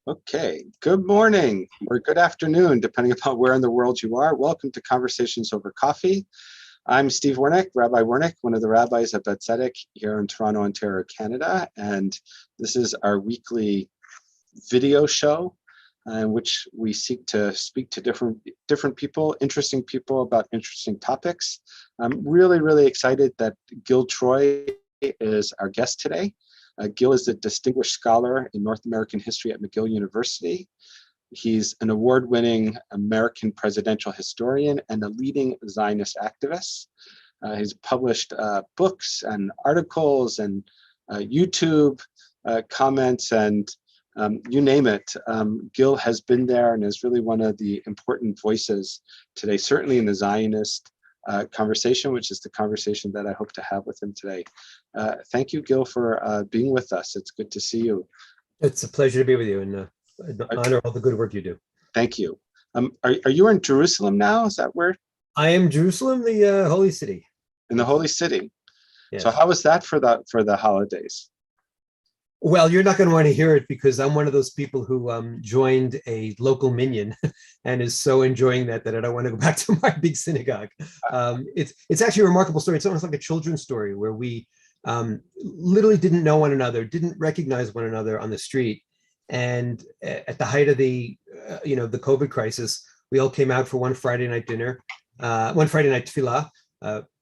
Okay, good morning or good afternoon, depending upon where in the world you are. Welcome to Conversations Over Coffee. I'm Steve Wernick, Rabbi Wernick, one of the rabbis at Beth Tzedec here in Toronto, Ontario, Canada. And this is our weekly video show in which we seek to speak to different people, interesting people about interesting topics. I'm really excited that Gil Troy is our guest today. Gil is a distinguished scholar in North American history at McGill University. He's an award-winning American presidential historian and a leading Zionist activist. He's published books and articles and YouTube comments and you name it. Gil has been there and is really one of the important voices today, certainly in the Zionist conversation, which is the conversation that I hope to have with him today. Thank you, Gil, for being with us. It's good to see you. It's a pleasure to be with you and honor all the good work you do. Thank you. Are you in Jerusalem now? Is that where? I am Jerusalem, the holy city. In the holy city. Yes. So how was that for the holidays? Well, you're not going to want to hear it because I'm one of those people who joined a local minyan and is so enjoying that I don't want to go back to my big synagogue. It's actually a remarkable story. It's almost like a children's story where we literally didn't know one another, didn't recognize one another on the street. And at the height of the COVID crisis, we all came out for one Friday night dinner, one Friday night tefillah,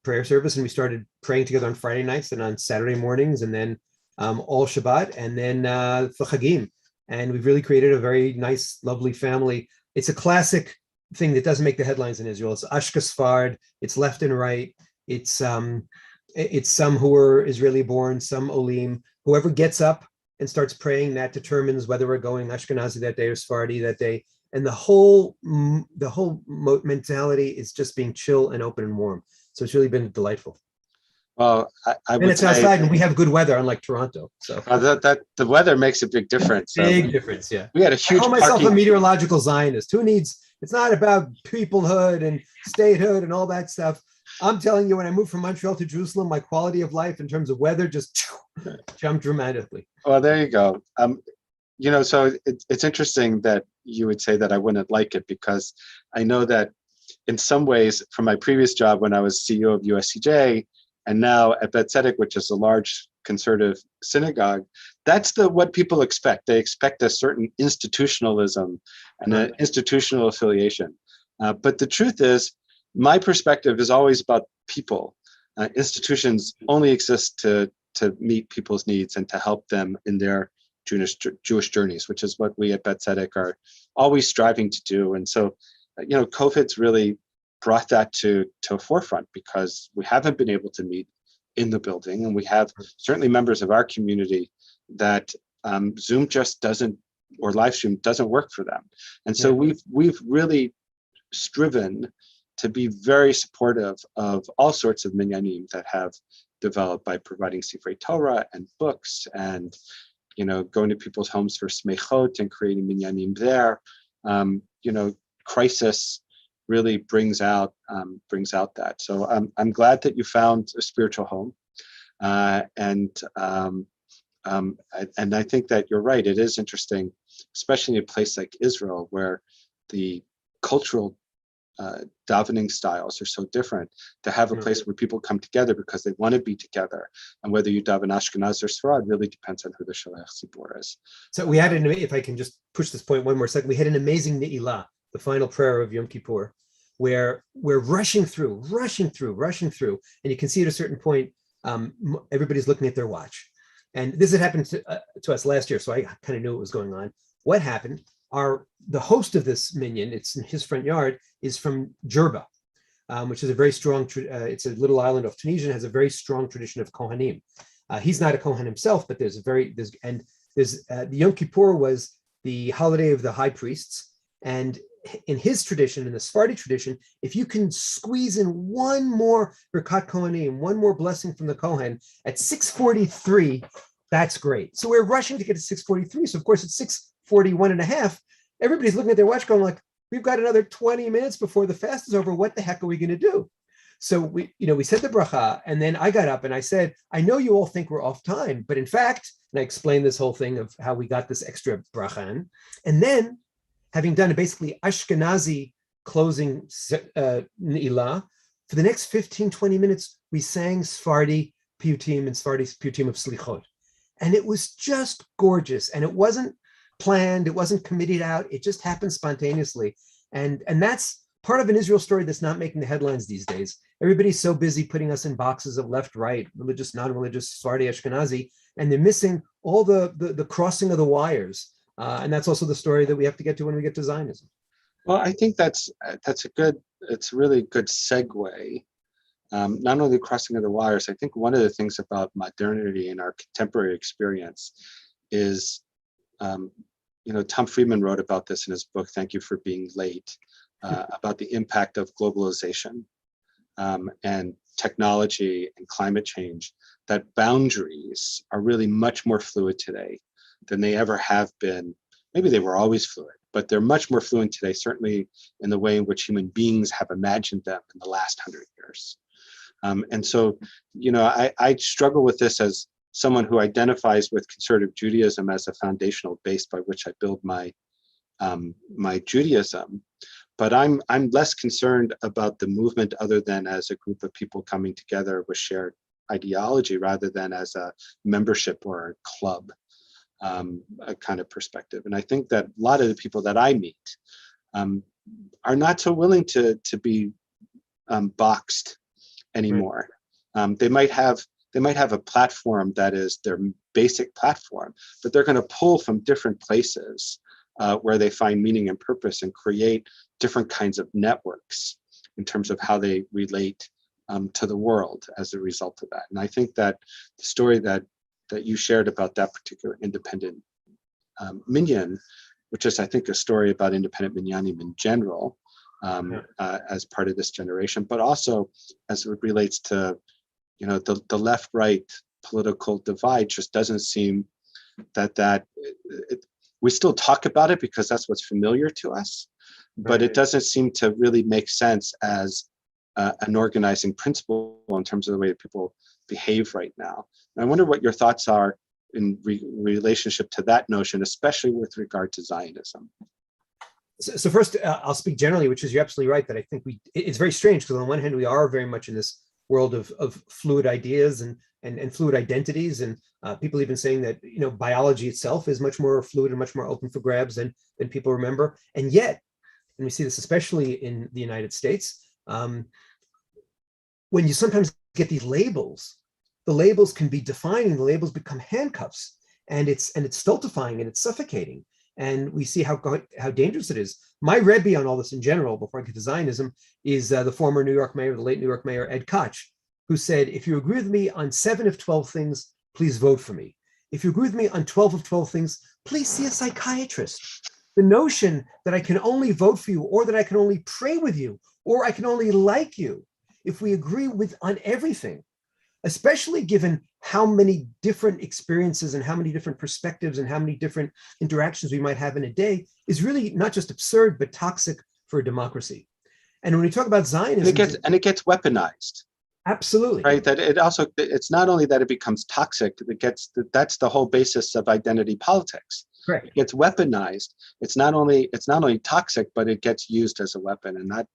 prayer service. And we started praying together on Friday nights and on Saturday mornings, and then all Shabbat, and then the Chagim. And we've really created a very nice, lovely family. It's a classic thing that doesn't make the headlines in Israel. It's Ashka Sfard, it's left and right. It's some who are Israeli born, some Olim. Whoever gets up and starts praying, that determines whether we're going Ashkenazi that day or Sephardi that day. And the whole mentality is just being chill and open and warm. So it's really been delightful. Well, I would it's outside, and we have good weather, unlike Toronto. So that the weather makes a big difference. Big difference, yeah. We had a huge. I call myself a meteorological Zionist. Who needs? It's not about peoplehood and statehood and all that stuff. I'm telling you, when I moved from Montreal to Jerusalem, my quality of life in terms of weather just jumped dramatically. Well, there you go. So it's interesting that you would say that I wouldn't like it, because I know that in some ways, from my previous job when I was CEO of USCJ. And now at Beth Tzedec, which is a large conservative synagogue, that's what people expect. They expect a certain institutionalism and an institutional affiliation. But the truth is, my perspective is always about people. Institutions only exist to meet people's needs and to help them in their Jewish journeys, which is what we at Beth Tzedec are always striving to do. And so, COVID's really brought that to a forefront, because we haven't been able to meet in the building, and we have certainly members of our community that Zoom just doesn't, or live stream doesn't work for them. And so we've really striven to be very supportive of all sorts of minyanim that have developed by providing Sifrei Torah and books, and going to people's homes for smechot and creating minyanim there. Crisis really brings out that. So I'm glad that you found a spiritual home, and I think that you're right. It is interesting, especially in a place like Israel, where the cultural davening styles are so different, to have a place where people come together because they want to be together. And whether you daven Ashkenaz or Sfarad really depends on who the Shalach Tzibur is. So we had if I can just push this point one more second, we had an amazing Ne'ilah, the final prayer of Yom Kippur, where we're rushing through, and you can see at a certain point, everybody's looking at their watch. And this had happened to us last year, so I kind of knew what was going on. What happened? The host of this minyan, it's in his front yard, is from Jerba, which is a very strong. It's a little island of Tunisia, and has a very strong tradition of Kohanim. He's not a Kohen himself, but there's the Yom Kippur was the holiday of the high priests, and in his tradition, in the Sephardi tradition, if you can squeeze in one more Birkat Kohanim, one more blessing from the Kohen at 6:43, that's great. So we're rushing to get to 6:43. So of course it's 6:41 and a half. Everybody's looking at their watch going like, we've got another 20 minutes before the fast is over. What the heck are we going to do? So we said the bracha, and then I got up and I said, I know you all think we're off time, but in fact, and I explained this whole thing of how we got this extra bracha in. And then, having done a basically Ashkenazi closing Ne'ilah, for the next 15, 20 minutes, we sang Sephardi Piyutim and Sephardi Piyutim of Slichot. And it was just gorgeous. And it wasn't planned, it wasn't committed out, it just happened spontaneously. And that's part of an Israel story that's not making the headlines these days. Everybody's so busy putting us in boxes of left, right, religious, non-religious, Sephardi, Ashkenazi, and they're missing all the crossing of the wires. And that's also the story that we have to get to when we get to Zionism. Well, I think it's a really good segue. Not only crossing of the wires, I think one of the things about modernity in our contemporary experience is, Tom Friedman wrote about this in his book, Thank You for Being Late, about the impact of globalization and technology and climate change, that boundaries are really much more fluid today than they ever have been. Maybe they were always fluid, but they're much more fluid today, certainly in the way in which human beings have imagined them in the last 100 years. And so, I struggle with this as someone who identifies with conservative Judaism as a foundational base by which I build my Judaism. But I'm less concerned about the movement other than as a group of people coming together with shared ideology rather than as a membership or a club, a kind of perspective. And I think that a lot of the people that I meet are not so willing to be boxed anymore. They might have a platform that is their basic platform, but they're going to pull from different places where they find meaning and purpose and create different kinds of networks in terms of how they relate to the world as a result of that. And I think that the story that you shared about that particular independent minyan, which is, I think, a story about independent minyanim in general, as part of this generation, but also as it relates to, the left-right political divide, just doesn't seem we still talk about it because that's what's familiar to us, but it doesn't seem to really make sense as an organizing principle in terms of the way that people behave right now. And I wonder what your thoughts are in relationship to that notion, especially with regard to Zionism. So first, I'll speak generally, which is you're absolutely right that I think it's very strange because on the one hand, we are very much in this world of fluid ideas and fluid identities, and people even saying that biology itself is much more fluid and much more open for grabs than people remember. And yet, and we see this especially in the United States, when you sometimes get these labels, the labels can be defining, the labels become handcuffs, and it's stultifying and it's suffocating. And we see how dangerous it is. My Rebbe on all this in general, before I get to Zionism, is the former New York mayor, the late New York mayor, Ed Koch, who said, if you agree with me on 7 of 12 things, please vote for me. If you agree with me on 12 of 12 things, please see a psychiatrist. The notion that I can only vote for you, or that I can only pray with you, or I can only like you, if we agree on everything, especially given how many different experiences and how many different perspectives and how many different interactions we might have in a day, is really not just absurd, but toxic for a democracy. And when we talk about Zionism, it gets weaponized. Absolutely. Right. That it's not only that it becomes toxic, that's the whole basis of identity politics. Correct. It gets weaponized. It's not only toxic, but it gets used as a weapon. And I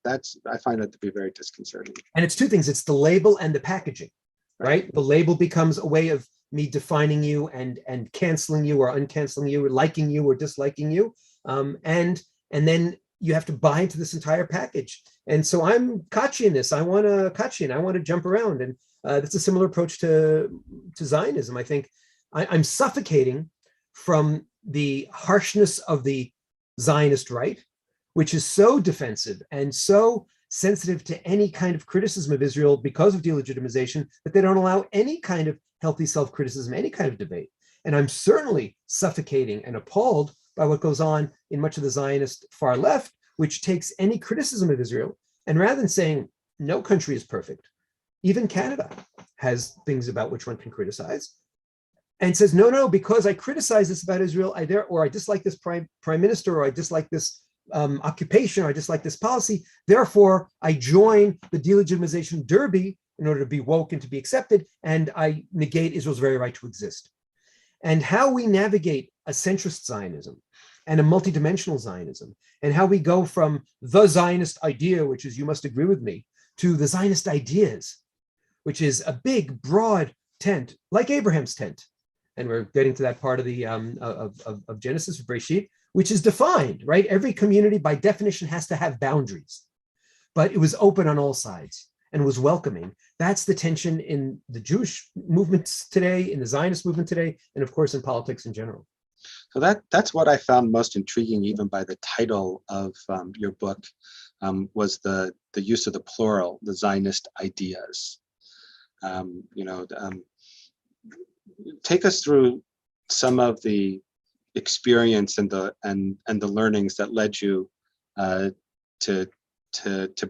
find that to be very disconcerting. And it's two things. It's the label and the packaging. Right? The label becomes a way of me defining you and canceling you or uncanceling you or liking you or disliking you. And then you have to buy into this entire package. And so I'm Kachi this. I want to Kachi and I want to jump around. And that's a similar approach to Zionism. I think I'm suffocating from the harshness of the Zionist right, which is so defensive and so sensitive to any kind of criticism of Israel because of delegitimization, that they don't allow any kind of healthy self-criticism, any kind of debate. And I'm certainly suffocating and appalled by what goes on in much of the Zionist far left, which takes any criticism of Israel, and rather than saying no country is perfect, even Canada has things about which one can criticize, and says, no, because I criticize this about Israel, I dislike this prime minister, or I dislike this occupation, or I dislike this policy. Therefore, I join the delegitimization derby in order to be woke and to be accepted, and I negate Israel's very right to exist. And how we navigate a centrist Zionism and a multidimensional Zionism, and how we go from the Zionist idea, which is you must agree with me, to the Zionist ideas, which is a big, broad tent, like Abraham's tent. And we're getting to that part of the of Genesis, of Bereshit, which is defined, right? Every community by definition has to have boundaries, but it was open on all sides and was welcoming. That's the tension in the Jewish movements today, in the Zionist movement today, and of course in politics in general. So that's what I found most intriguing, even by the title of your book, was the use of the plural, the Zionist ideas. Take us through some of the experience and the learnings that led you to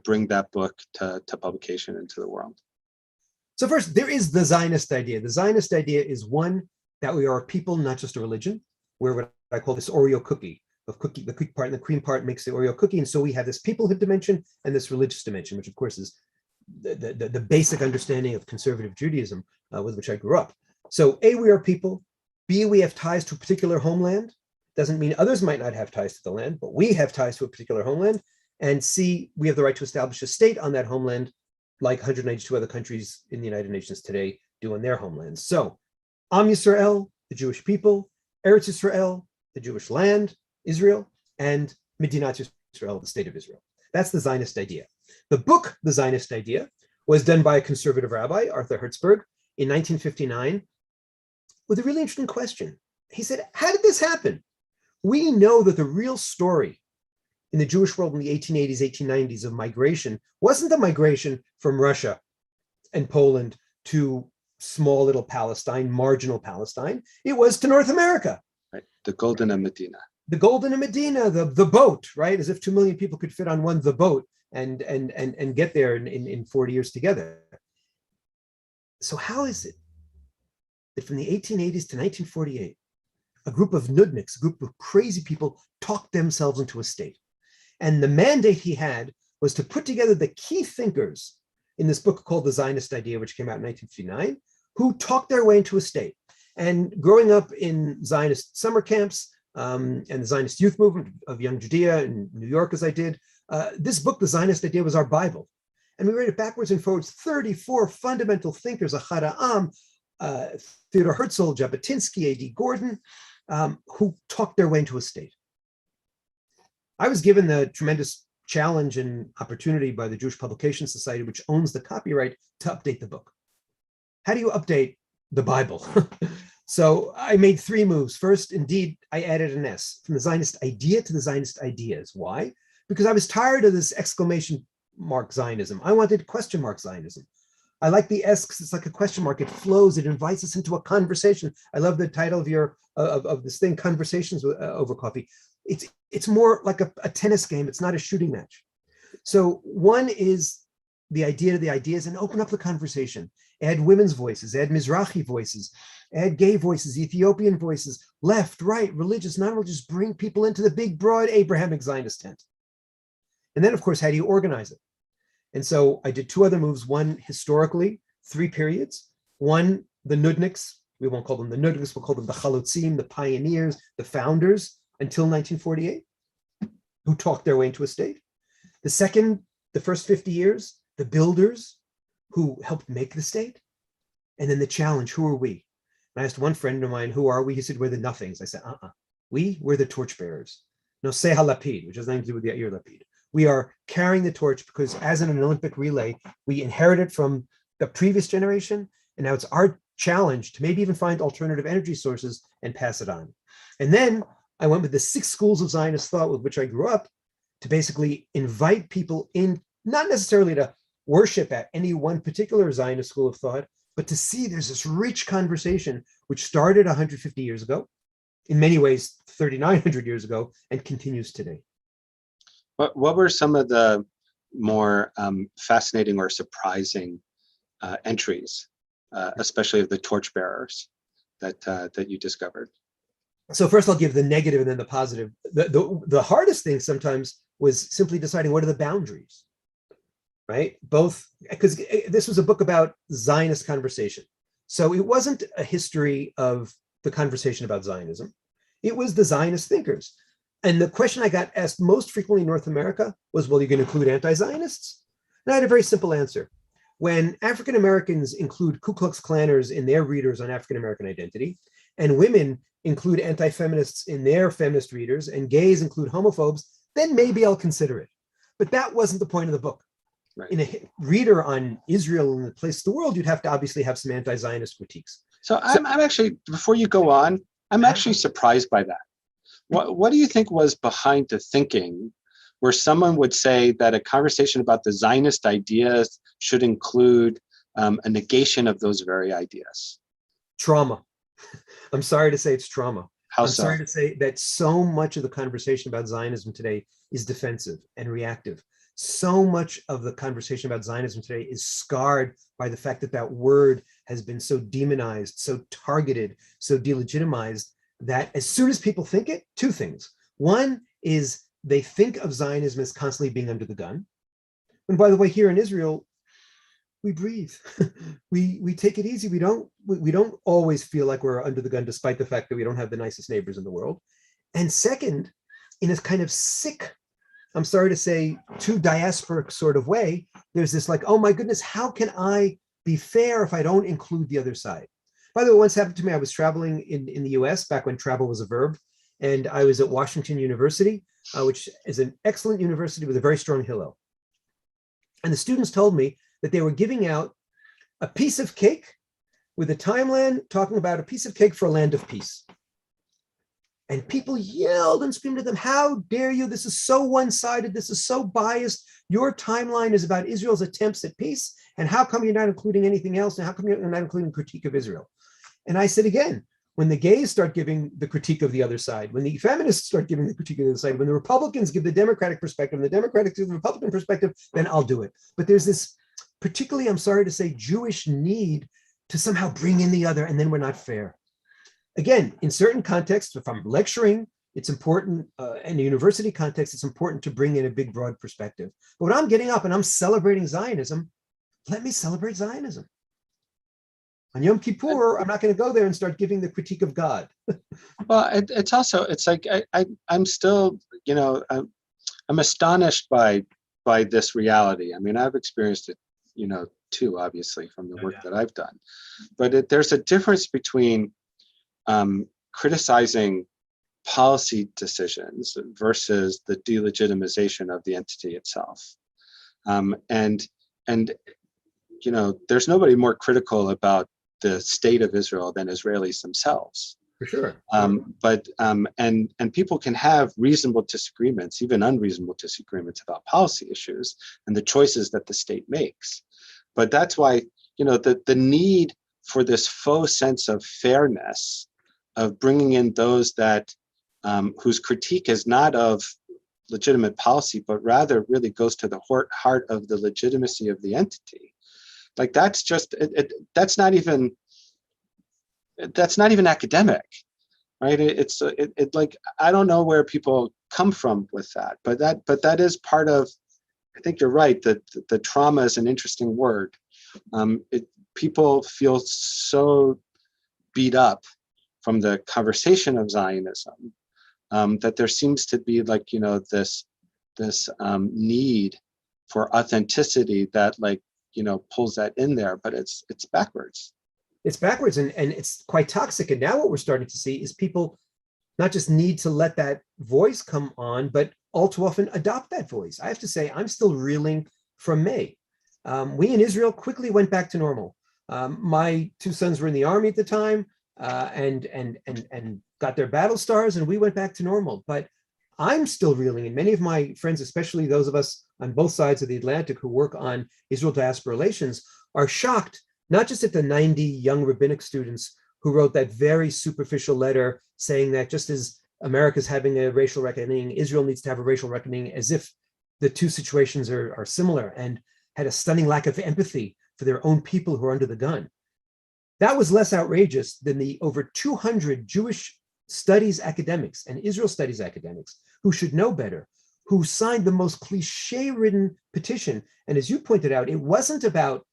bring that book to publication into the world. So first, there is the Zionist idea. The Zionist idea is one, that we are a people, not just a religion. We're what I call this Oreo cookie. The cookie part and the cream part makes the Oreo cookie. And so we have this peoplehood dimension and this religious dimension, which of course is the basic understanding of conservative Judaism with which I grew up. So A, we are people. B, we have ties to a particular homeland. Doesn't mean others might not have ties to the land, but we have ties to a particular homeland. And C, we have the right to establish a state on that homeland, like 192 other countries in the United Nations today do on their homelands. So Am Yisrael, the Jewish people, Eretz Yisrael, the Jewish land, Israel, and Medinat Yisrael, the state of Israel. That's the Zionist idea. The book, The Zionist Idea, was done by a conservative rabbi, Arthur Hertzberg, in 1959, with a really interesting question. He said, how did this happen? We know that the real story in the Jewish world in the 1880s, 1890s of migration wasn't the migration from Russia and Poland to small little Palestine, marginal Palestine. It was to North America. Right, the Golden Medina. The Golden Medina, the boat, right? As if 2 million people could fit on the boat and get there in 40 years together. So how is it that from the 1880s to 1948, a group of nudniks, a group of crazy people, talked themselves into a state? And the mandate he had was to put together the key thinkers in this book called The Zionist Idea, which came out in 1959, who talked their way into a state. And growing up in Zionist summer camps and the Zionist youth movement of Young Judea in New York, as I did, this book, The Zionist Idea, was our Bible. And we read it backwards and forwards, 34 fundamental thinkers, Ahad Ha'am, Theodore Herzl, Jabotinsky, A.D. Gordon, who talked their way into a state. I was given the tremendous challenge and opportunity by the Jewish Publication Society, which owns the copyright, to update the book. How do you update the Bible? So I made 3 moves. First, indeed, I added an S, from the Zionist idea to the Zionist ideas. Why? Because I was tired of this exclamation mark Zionism. I wanted question mark Zionism. I like the S because it's like a question mark. It flows. It invites us into a conversation. I love the title of your of this thing, Conversations Over Coffee. It's more like a tennis game. It's not a shooting match. So one is the idea to the ideas and open up the conversation. Add women's voices, add Mizrahi voices, add gay voices, Ethiopian voices, left, right, religious, non-religious, bring people into the big, broad Abrahamic Zionist tent. And then, of course, how do you organize it? And so I did 2 other moves. One, historically, 3 periods. One, the nudniks. We won't call them the nudniks. We'll call them the chalutzim, the pioneers, the founders until 1948, who talked their way into a state. The second, the first 50 years, the builders who helped make the state. And then the challenge, who are we? And I asked one friend of mine, who are we? He said, we're the nothings. I said, we're the torchbearers. No, say halapid, which has nothing to do with the Yair Lapid. We are carrying the torch because as in an Olympic relay, we inherited from the previous generation. And now it's our challenge to maybe even find alternative energy sources and pass it on. And then I went with the 6 schools of Zionist thought with which I grew up to basically invite people in, not necessarily to worship at any one particular Zionist school of thought, but to see there's this rich conversation which started 150 years ago, in many ways 3,900 years ago, and continues today. What were some of the more fascinating or surprising entries, especially of the torchbearers, that you discovered? So first I'll give the negative and then the positive. The hardest thing sometimes was simply deciding what are the boundaries, right? Both, because this was a book about Zionist conversation. So it wasn't a history of the conversation about Zionism. It was the Zionist thinkers. And the question I got asked most frequently in North America was, well, you're going to include anti-Zionists? And I had a very simple answer. When African Americans include Ku Klux Klanners in their readers on African American identity, and women include anti-feminists in their feminist readers, and gays include homophobes, then maybe I'll consider it. But that wasn't the point of the book. Right. In a reader on Israel and the place of the world, you'd have to obviously have some anti-Zionist critiques. So I'm actually, before you go on, I'm actually surprised by that. What do you think was behind the thinking where someone would say that a conversation about the Zionist ideas should include a negation of those very ideas? Trauma. I'm sorry to say it's trauma. How I'm so? sorry to say that so much of the conversation about Zionism today is defensive and reactive. So much of the conversation about Zionism today is scarred by the fact that that word has been so demonized, so targeted, so delegitimized, that as soon as people think it, two things. One is they think of Zionism as constantly being under the gun. And by the way, here in Israel, we breathe. we take it easy. We don't always feel like we're under the gun, despite the fact that we don't have the nicest neighbors in the world. And second, in a kind of sick, I'm sorry to say, too diasporic sort of way, there's this like, oh my goodness, how can I be fair if I don't include the other side? By the way, once happened to me, I was traveling in the US back when travel was a verb, and I was at Washington University, which is an excellent university with a very strong Hillel. And the students told me that they were giving out a piece of cake with a timeline talking about a piece of cake for a land of peace. And people yelled and screamed at them, how dare you? This is so one-sided. This is so biased. Your timeline is about Israel's attempts at peace. And how come you're not including anything else? And how come you're not including critique of Israel? And I said again, when the gays start giving the critique of the other side, when the feminists start giving the critique of the other side, when the Republicans give the Democratic perspective and the Democrats give the Republican perspective, then I'll do it. But there's this particularly, I'm sorry to say, Jewish need to somehow bring in the other, and then we're not fair. Again, in certain contexts, if I'm lecturing, it's important, in a university context, it's important to bring in a big, broad perspective. But when I'm getting up and I'm celebrating Zionism, let me celebrate Zionism. On Yom Kippur, I'm not going to go there and start giving the critique of God. Well, it's also, it's like, I'm still, I'm astonished by this reality. I mean, I've experienced it, too, obviously, from the work that I've done. But there's a difference between criticizing policy decisions versus the delegitimization of the entity itself. And there's nobody more critical about the state of Israel than Israelis themselves. For sure. And people can have reasonable disagreements, even unreasonable disagreements about policy issues and the choices that the state makes. But that's why, the need for this faux sense of fairness, of bringing in those that whose critique is not of legitimate policy, but rather really goes to the heart of the legitimacy of the entity. Like that's just that's not even academic, right? It's like, I don't know where people come from with that, but that is part of, I think you're right, that the trauma is an interesting word. People feel so beat up from the conversation of Zionism that there seems to be like, this need for authenticity that pulls that in there, but it's backwards. It's backwards, and it's quite toxic. And now what we're starting to see is people not just need to let that voice come on, but all too often adopt that voice. I have to say, I'm still reeling from May. We in Israel quickly went back to normal. My two sons were in the army at the time, and got their battle stars, and we went back to normal. But I'm still reeling, and many of my friends, especially those of us on both sides of the Atlantic who work on Israel-diaspora relations, are shocked, not just at the 90 young rabbinic students who wrote that very superficial letter saying that just as America's having a racial reckoning, Israel needs to have a racial reckoning, as if the two situations are similar, and had a stunning lack of empathy for their own people who are under the gun. That was less outrageous than the over 200 Jewish studies academics and Israel studies academics who should know better, who signed the most cliche-ridden petition. And as you pointed out, it wasn't about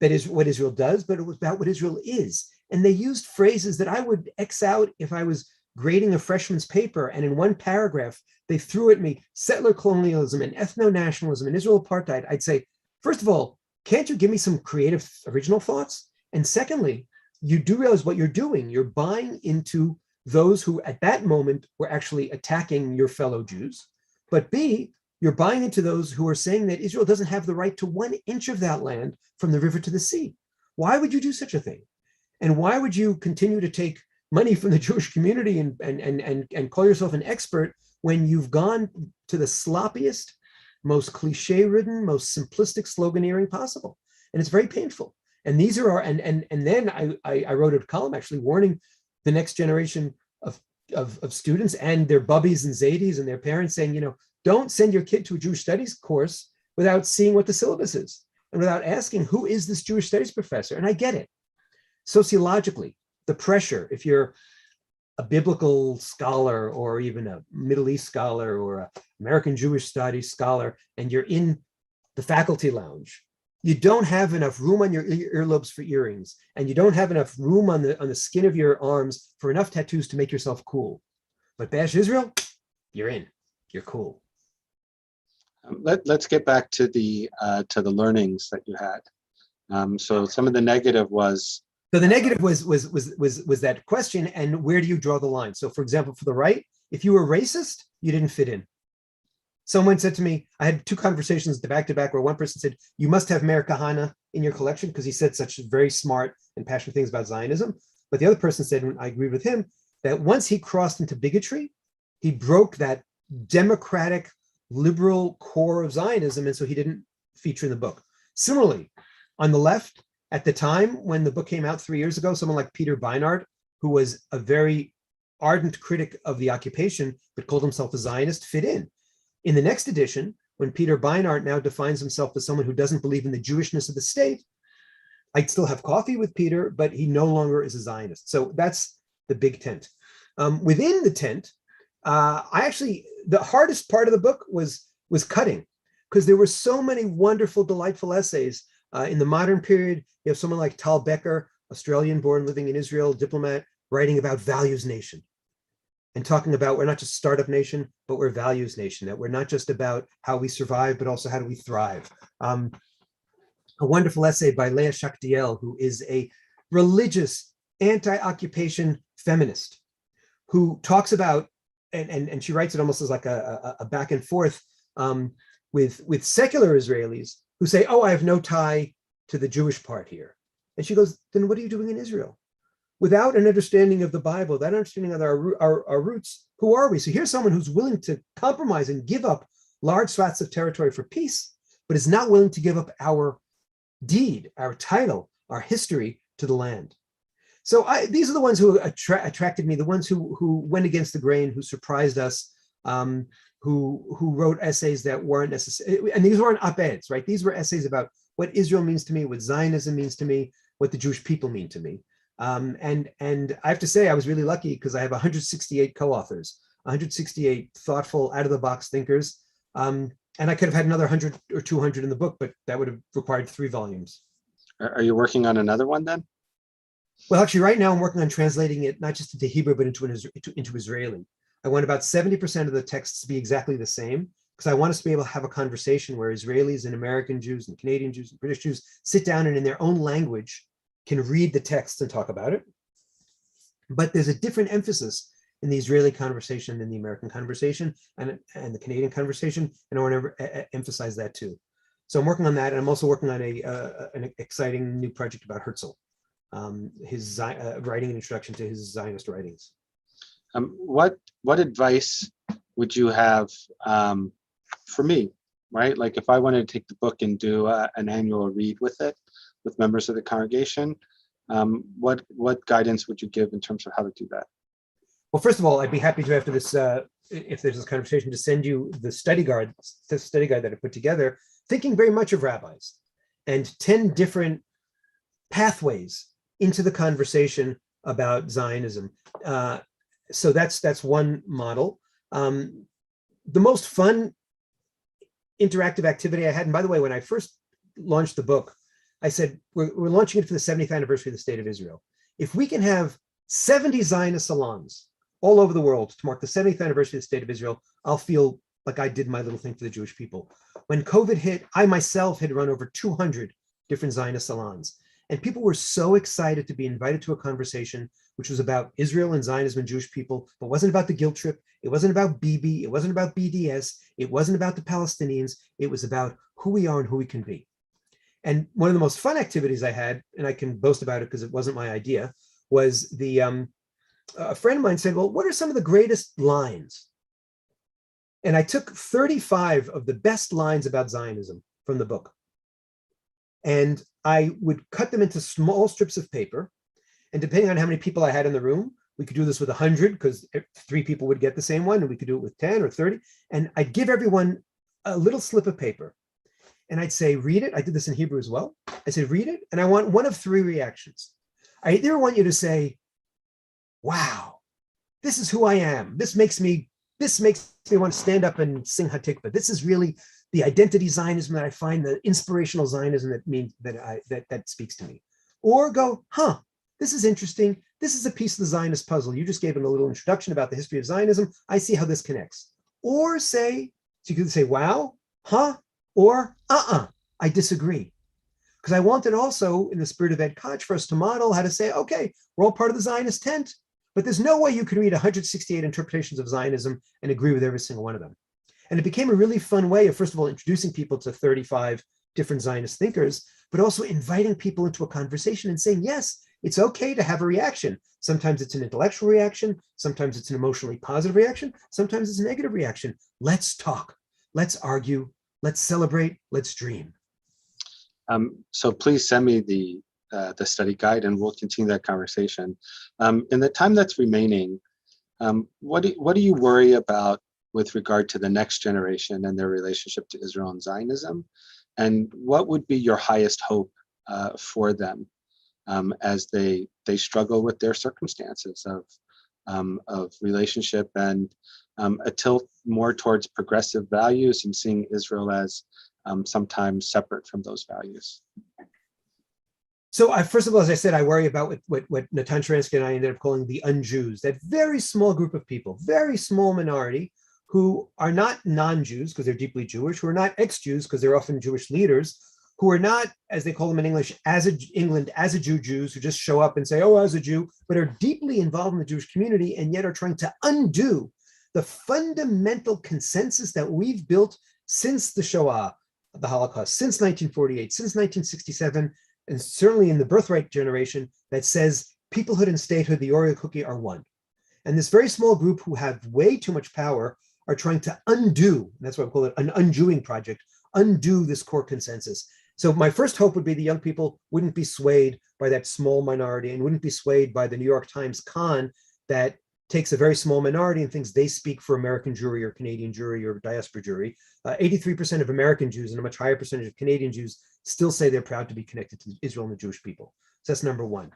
that is what Israel does, but it was about what Israel is. And they used phrases that I would X out if I was grading a freshman's paper, and in one paragraph, they threw at me settler colonialism and ethno-nationalism and Israel apartheid. I'd say, first of all, can't you give me some creative, original thoughts? And secondly, you do realize what you're doing. You're buying into those who at that moment were actually attacking your fellow Jews. But B, you're buying into those who are saying that Israel doesn't have the right to 1 inch of that land from the river to the sea. Why would you do such a thing? And why would you continue to take money from the Jewish community and call yourself an expert when you've gone to the sloppiest, most cliche-ridden, most simplistic sloganeering possible? And it's very painful. And these are our, and then I wrote a column actually warning the next generation of students and their bubbies and zadies and their parents saying, you know, don't send your kid to a Jewish studies course without seeing what the syllabus is and without asking, who is this Jewish studies professor? And I get it. Sociologically, the pressure, if you're a biblical scholar or even a Middle East scholar or an American Jewish studies scholar, and you're in the faculty lounge, you don't have enough room on your earlobes for earrings, and you don't have enough room on the skin of your arms for enough tattoos to make yourself cool. But Bash Israel, you're in, you're cool. Let's get back to the learnings that you had. So some of the negative was. So the negative was that question, and where do you draw the line? So, for example, for the right, if you were racist, you didn't fit in. Someone said to me, I had 2 conversations back to back where one person said, you must have Meir Kahane in your collection because he said such very smart and passionate things about Zionism. But the other person said, and I agreed with him, that once he crossed into bigotry, he broke that democratic, liberal core of Zionism, and so he didn't feature in the book. Similarly, on the left, at the time when the book came out 3 years ago, someone like Peter Beinart, who was a very ardent critic of the occupation, but called himself a Zionist, fit in. In the next edition, when Peter Beinart now defines himself as someone who doesn't believe in the Jewishness of the state, I'd still have coffee with Peter, but he no longer is a Zionist. So that's the big tent. Within the tent, the hardest part of the book was cutting, because there were so many wonderful, delightful essays. In the modern period, you have someone like Tal Becker, Australian-born, living in Israel, diplomat, writing about values nation and talking about we're not just startup nation, but we're values nation, that we're not just about how we survive, but also how do we thrive. A wonderful essay by Leah Shaktiel, who is a religious anti-occupation feminist, who talks about, and she writes it almost as like a back and forth with secular Israelis who say, oh, I have no tie to the Jewish part here. And she goes, then what are you doing in Israel? Without an understanding of the Bible, that understanding of our roots, who are we? So here's someone who's willing to compromise and give up large swaths of territory for peace, but is not willing to give up our deed, our title, our history to the land. So these are the ones who attracted me, the ones who went against the grain, who surprised us, who wrote essays that weren't necessary. And these weren't op-eds, right? These were essays about what Israel means to me, what Zionism means to me, what the Jewish people mean to me. And I have to say, I was really lucky because I have 168 co-authors, 168 thoughtful, out-of-the-box thinkers. And I could have had another 100 or 200 in the book, but that would have required 3 volumes. Are you working on another one then? Well, actually, right now I'm working on translating it not just into Hebrew, but into Israeli. I want about 70% of the texts to be exactly the same, because I want us to be able to have a conversation where Israelis and American Jews and Canadian Jews and British Jews sit down and in their own language can read the text and talk about it. But there's a different emphasis in the Israeli conversation than the American conversation and the Canadian conversation, and I want to emphasize that too. So I'm working on that, and I'm also working on an exciting new project about Herzl, his writing an introduction to his Zionist writings. What advice would you have for me, right? Like if I wanted to take the book and do an annual read with it, with members of the congregation, what guidance would you give in terms of how to do that? Well, first of all, I'd be happy to, after this, if there's this conversation, to send you the study guide that I put together, thinking very much of rabbis, and 10 different pathways into the conversation about Zionism. so that's one model. The most fun interactive activity I had, and by the way, when I first launched the book, I said, we're launching it for the 70th anniversary of the State of Israel. If we can have 70 Zionist salons all over the world to mark the 70th anniversary of the State of Israel, I'll feel like I did my little thing for the Jewish people. When COVID hit, I myself had run over 200 different Zionist salons. And people were so excited to be invited to a conversation which was about Israel and Zionism and Jewish people, but wasn't about the guilt trip. It wasn't about Bibi. It wasn't about BDS. It wasn't about the Palestinians. It was about who we are and who we can be. And one of the most fun activities I had, and I can boast about it because it wasn't my idea, was a friend of mine said, well, what are some of the greatest lines? And I took 35 of the best lines about Zionism from the book. And I would cut them into small strips of paper. And depending on how many people I had in the room, we could do this with 100 because 3 people would get the same one, and we could do it with 10 or 30. And I'd give everyone a little slip of paper. And I'd say, read it. I did this in Hebrew as well. I said, read it. And I want one of 3 reactions. I either want you to say, wow, this is who I am. This makes me want to stand up and sing Hatikvah. This is really the identity Zionism that I find, the inspirational Zionism that means that speaks to me. Or go, huh, this is interesting. This is a piece of the Zionist puzzle. You just gave him a little introduction about the history of Zionism. I see how this connects. Or say, so you could say, wow, huh, or I disagree. Because I wanted also, in the spirit of Ed Koch, for us to model how to say, okay, we're all part of the Zionist tent, but there's no way you can read 168 interpretations of Zionism and agree with every single one of them. And it became a really fun way of, first of all, introducing people to 35 different Zionist thinkers, but also inviting people into a conversation and saying, yes, it's okay to have a reaction. Sometimes it's an intellectual reaction. Sometimes it's an emotionally positive reaction. Sometimes it's a negative reaction. Let's talk. Let's argue. Let's celebrate. Let's dream. So please send me the study guide, and we'll continue that conversation. In the time that's remaining, what do you worry about with regard to the next generation and their relationship to Israel and Zionism? And what would be your highest hope for them as they struggle with their circumstances of relationship and a tilt more towards progressive values and seeing Israel as sometimes separate from those values? So first of all, as I said, I worry about what Natan Sharansky and I ended up calling the un-Jews, that very small group of people, very small minority, who are not non-Jews because they're deeply Jewish, who are not ex-Jews because they're often Jewish leaders, who are not, as they call them in English, as a Jew Jews, who just show up and say, oh, as a Jew, but are deeply involved in the Jewish community and yet are trying to undo the fundamental consensus that we've built since the Shoah, the Holocaust, since 1948, since 1967, and certainly in the birthright generation, that says peoplehood and statehood, the Oreo cookie, are one. And this very small group who have way too much power are trying to undo, that's why I call it an undoing project, undo this core consensus. So my first hope would be the young people wouldn't be swayed by that small minority and wouldn't be swayed by the New York Times con that takes a very small minority and thinks they speak for American Jewry or Canadian Jewry or diaspora Jewry. 83% of American Jews and a much higher percentage of Canadian Jews still say they're proud to be connected to Israel and the Jewish people. So that's number one.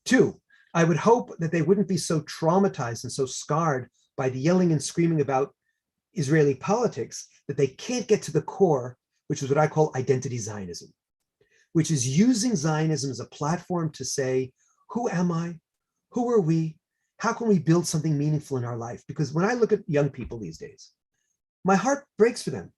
2, I would hope that they wouldn't be so traumatized and so scarred by the yelling and screaming about Israeli politics that they can't get to the core, which is what I call identity Zionism, which is using Zionism as a platform to say, who am I? Who are we? How can we build something meaningful in our life? Because when I look at young people these days, my heart breaks for them,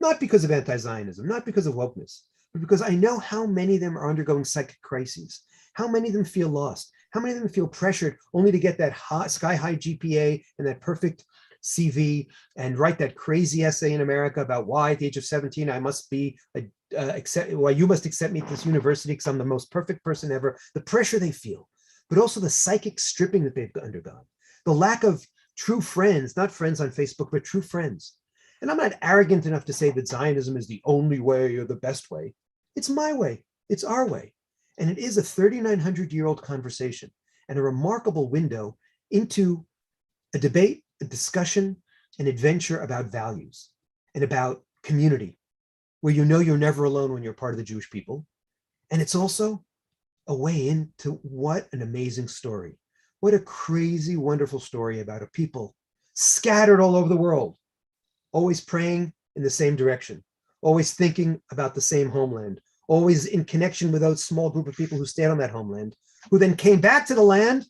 not because of anti-Zionism, not because of wokeness, but because I know how many of them are undergoing psychic crises, how many of them feel lost, how many of them feel pressured only to get that sky-high GPA and that perfect CV and write that crazy essay in America about why at the age of 17 I must be why you must accept me to this university because I'm the most perfect person ever. The pressure they feel, but also the psychic stripping that they've undergone, the lack of true friends, not friends on Facebook, but true friends. And I'm not arrogant enough to say that Zionism is the only way or the best way. It's my way. It's our way. And it is a 3,900-year-old conversation and a remarkable window into a debate, a discussion, an adventure about values and about community, where you know you're never alone when you're part of the Jewish people. And it's also a way into what an amazing story. What a crazy, wonderful story about a people scattered all over the world, always praying in the same direction, always thinking about the same homeland, always in connection with those small group of people who stayed on that homeland, who then came back to the land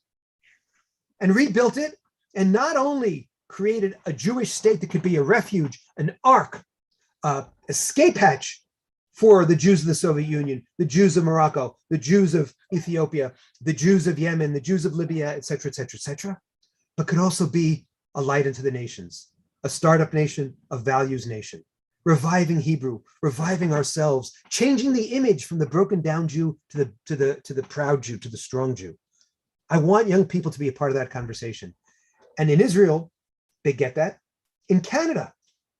and rebuilt it, and not only created a Jewish state that could be a refuge, an ark, escape hatch for the Jews of the Soviet Union, the Jews of Morocco, the Jews of Ethiopia, the Jews of Yemen, the Jews of Libya, et cetera, et cetera, et cetera, but could also be a light unto the nations, a startup nation, a values nation, reviving Hebrew, reviving ourselves, changing the image from the broken down Jew to the proud Jew, to the strong Jew. I want young people to be a part of that conversation. And in Israel, they get that. In Canada,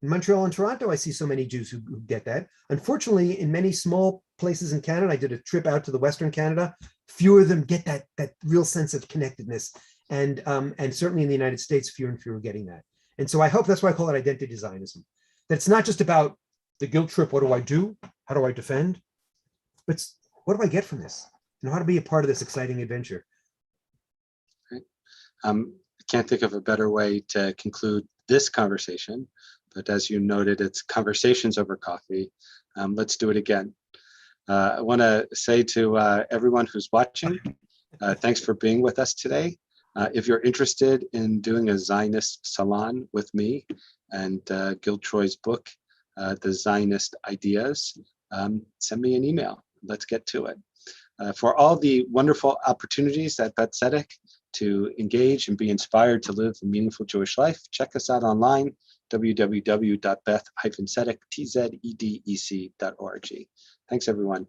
in Montreal and Toronto, I see so many Jews who get that. Unfortunately, in many small places in Canada, I did a trip out to the Western Canada, fewer of them get that real sense of connectedness. And certainly in the United States, fewer and fewer are getting that. And so I hope that's why I call it identity Zionism. That it's not just about the guilt trip, what do I do? How do I defend? But what do I get from this? And how to be a part of this exciting adventure. I can't think of a better way to conclude this conversation, but as you noted, it's conversations over coffee. Let's do it again. I want to say to everyone who's watching, thanks for being with us today. If you're interested in doing a Zionist salon with me and Gil Troy's book, The Zionist Ideas, send me an email. Let's get to it. For all the wonderful opportunities at Beth Tzedec to engage and be inspired to live a meaningful Jewish life, check us out online, www.beth-tzedec.org. Thanks, everyone.